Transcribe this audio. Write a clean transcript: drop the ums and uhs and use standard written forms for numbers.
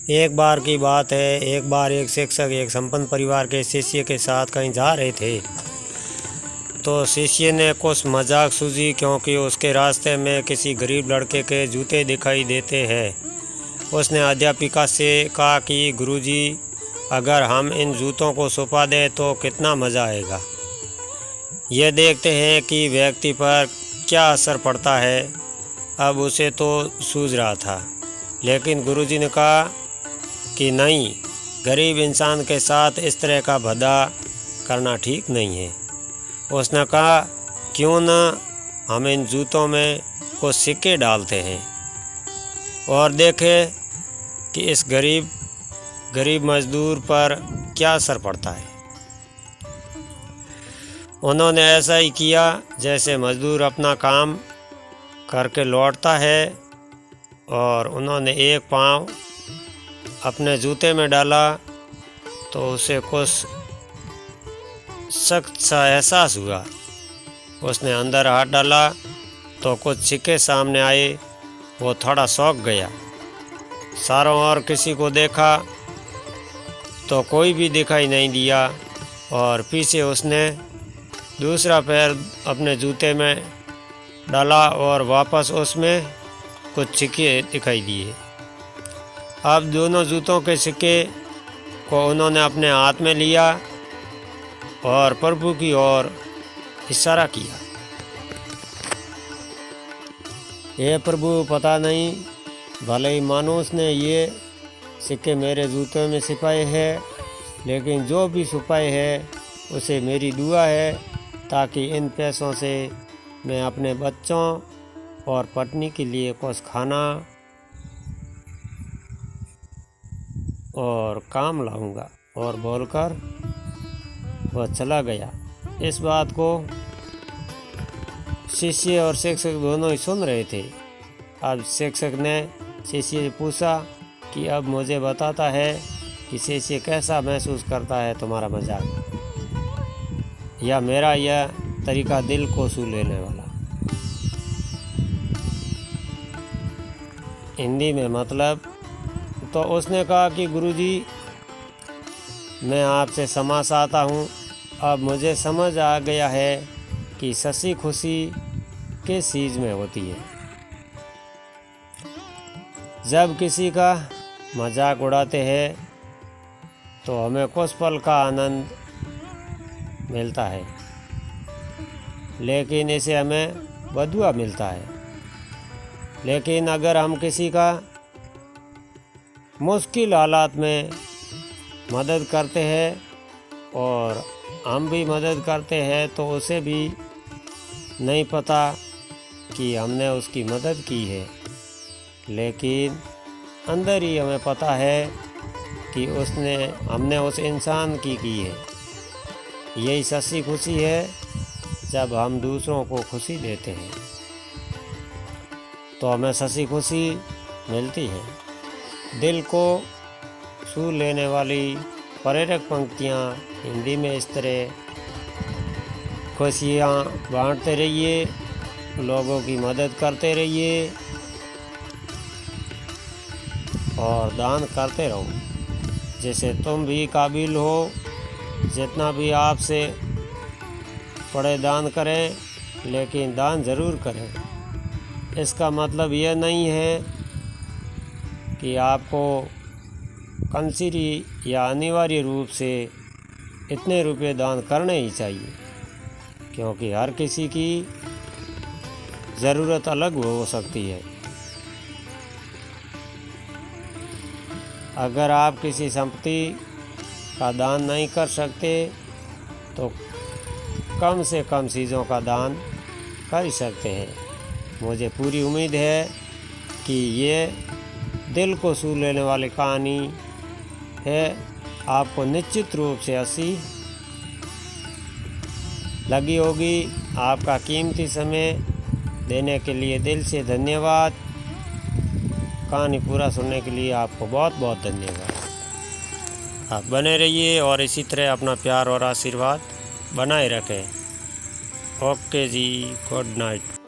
एक बार की बात है, एक बार एक शिक्षक एक संपन्न परिवार के शिष्य के साथ कहीं जा रहे थे। तो शिष्य ने कुछ मजाक सूझी, क्योंकि उसके रास्ते में किसी गरीब लड़के के जूते दिखाई देते हैं। उसने अध्यापिका से कहा कि गुरुजी, अगर हम इन जूतों को छुपा दें तो कितना मज़ा आएगा। यह देखते हैं कि व्यक्ति पर क्या असर पड़ता है। अब उसे तो सूझ रहा था, लेकिन गुरुजी ने कहा कि नहीं, गरीब इंसान के साथ इस तरह का भद्दा करना ठीक नहीं है। उसने कहा, क्यों न हम इन जूतों में कुछ सिक्के डालते हैं और देखें कि इस गरीब मजदूर पर क्या असर पड़ता है। उन्होंने ऐसा ही किया। जैसे मजदूर अपना काम करके लौटता है और उन्होंने एक पाँव अपने जूते में डाला, तो उसे कुछ सख्त सा एहसास हुआ। उसने अंदर हाथ डाला तो कुछ सिक्के सामने आए। वो थोड़ा चौंक गया। चारों ओर किसी को देखा तो कोई भी दिखाई नहीं दिया, और पीछे उसने दूसरा पैर अपने जूते में डाला और वापस उसमें कुछ सिक्के दिखाई दिए। अब दोनों जूतों के सिक्के को उन्होंने अपने हाथ में लिया और प्रभु की ओर इशारा किया। हे प्रभु, पता नहीं, भले ही मानुस ने ये सिक्के मेरे जूतों में छिपाए हैं, लेकिन जो भी छुपाए हैं उसे मेरी दुआ है, ताकि इन पैसों से मैं अपने बच्चों और पत्नी के लिए कुछ खाना और काम लाऊंगा। और बोलकर वह चला गया। इस बात को शिष्य और शिक्षक दोनों ही सुन रहे थे। अब शिक्षक ने शिष्य से पूछा कि अब मुझे बताता है कि शिष्य कैसा महसूस करता है तुम्हारा मजाक, या मेरा यह तरीका दिल को छू लेने वाला। हिंदी में मतलब, तो उसने कहा कि गुरुजी, मैं आपसे क्षमा चाहता हूँ। अब मुझे समझ आ गया है कि सच्ची खुशी किस चीज़ में होती है। जब किसी का मजाक उड़ाते हैं तो हमें कुछ पल का आनंद मिलता है, लेकिन इसे हमें बदुआ मिलता है। लेकिन अगर हम किसी का मुश्किल हालात में मदद करते हैं और हम भी मदद करते हैं, तो उसे भी नहीं पता कि हमने उसकी मदद की है, लेकिन अंदर ही हमें पता है कि हमने उस इंसान की है। यही सच्ची खुशी है, जब हम दूसरों को खुशी देते हैं तो हमें सच्ची खुशी मिलती है। दिल को छू लेने वाली प्रेरक पंक्तियाँ हिंदी में इस तरह, खुशियाँ बांटते रहिए, लोगों की मदद करते रहिए और दान करते रहो। जैसे तुम भी काबिल हो, जितना भी आपसे पड़े दान करें, लेकिन दान ज़रूर करें। इसका मतलब यह नहीं है कि आपको कंसीरी या अनिवार्य रूप से इतने रुपए दान करने ही चाहिए, क्योंकि हर किसी की ज़रूरत अलग हो सकती है। अगर आप किसी संपत्ति का दान नहीं कर सकते तो कम से कम चीज़ों का दान कर ही सकते हैं। मुझे पूरी उम्मीद है कि ये दिल को छू लेने वाली कहानी है। आपको निश्चित रूप से हंसी लगी होगी। आपका कीमती समय देने के लिए दिल से धन्यवाद। कहानी पूरा सुनने के लिए आपको बहुत बहुत धन्यवाद। आप बने रहिए और इसी तरह अपना प्यार और आशीर्वाद बनाए रखें। ओके जी, गुड नाइट।